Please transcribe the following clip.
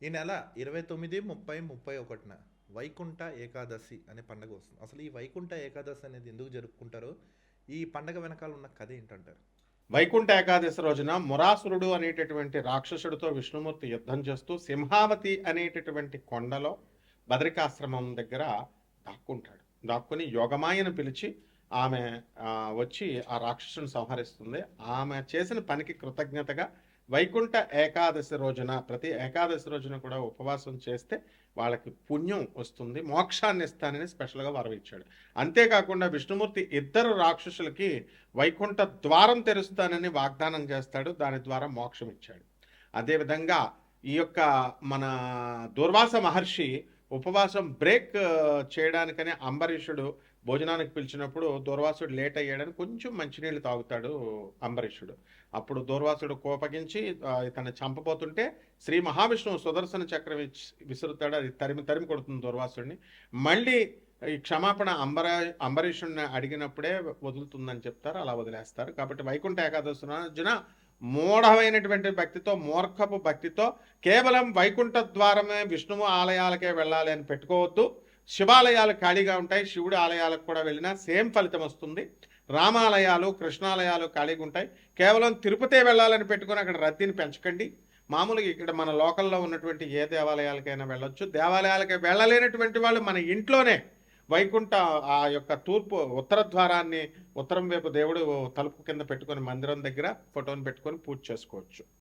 ఈ నెల 29, 30, 31న వైకుంఠ ఏకాదశి అనే పండగ వస్తుంది. అసలు ఈ వైకుంఠ ఏకాదశి అనేది ఎందుకు జరుపుకుంటారో, ఈ పండగ వెనకాల ఉన్న కథ ఏంటంటారు? వైకుంఠ ఏకాదశి రోజున మురాసురుడు అనేటటువంటి రాక్షసుడితో విష్ణుమూర్తి యుద్ధం చేస్తూ సింహావతి అనేటటువంటి కొండలో బదరికాశ్రమం దగ్గర దాక్కుంటాడు. దాక్కుని యోగమాయను పిలిచి ఆమె వచ్చి ఆ రాక్షసుని సంహరిస్తుంది. ఆమె చేసిన పనికి కృతజ్ఞతగా వైకుంఠ ఏకాదశి రోజున, ప్రతి ఏకాదశి రోజున కూడా ఉపవాసం చేస్తే వాళ్ళకి పుణ్యం వస్తుంది, మోక్షాన్ని ఇస్తానని స్పెషల్గా వరం ఇచ్చాడు. అంతేకాకుండా విష్ణుమూర్తి ఇద్దరు రాక్షసులకి వైకుంఠ ద్వారం తెరుస్తానని వాగ్దానం చేస్తాడు. దాని ద్వారా మోక్షం ఇచ్చాడు. అదేవిధంగా ఈ యొక్క మన దుర్వాస మహర్షి ఉపవాసం బ్రేక్ చేయడానికని అంబరీషుడు భోజనానికి పిలిచినప్పుడు దూర్వాసుడు లేట్ అయ్యాడని కొంచెం మంచినీళ్ళు తాగుతాడు అంబరీషుడు. అప్పుడు దూర్వాసుడు కోపగించి ఇతన్ని చంపబోతుంటే శ్రీ మహావిష్ణువు సుదర్శన చక్రం విసురుతాడు. అది తరిమి తరిమి కొడుతుంది దూర్వాసుడిని. మళ్ళీ ఈ క్షమాపణ అంబరీషుడిని అడిగినప్పుడే వదులుతుందని చెప్తారు. అలా వదిలేస్తారు. కాబట్టి వైకుంఠ ఏకాదశి రోజున మూఢమైనటువంటి భక్తితో, మూర్ఖపు భక్తితో కేవలం వైకుంఠ ద్వారమే విష్ణువు ఆలయాలకే వెళ్ళాలి అని పెట్టుకోవద్దు. శివాలయాలు ఖాళీగా ఉంటాయి. శివుడి ఆలయాలకు కూడా వెళ్ళినా సేమ్ ఫలితం వస్తుంది. రామాలయాలు, కృష్ణాలయాలు ఖాళీగా ఉంటాయి. కేవలం తిరుపతి వెళ్ళాలని పెట్టుకుని అక్కడ రద్దీని పెంచకండి. మామూలుగా ఇక్కడ మన లోకల్లో ఉన్నటువంటి ఏ దేవాలయాలకైనా వెళ్ళొచ్చు. దేవాలయాలకి వెళ్ళలేనటువంటి వాళ్ళు మన ఇంట్లోనే వైకుంఠ ఆ యొక్క తూర్పు ఉత్తర ద్వారాన్ని, ఉత్తరం వైపు దేవుడు తలుపు కింద పెట్టుకొని మందిరం దగ్గర ఫోటోని పెట్టుకొని పూజ చేసుకోవచ్చు.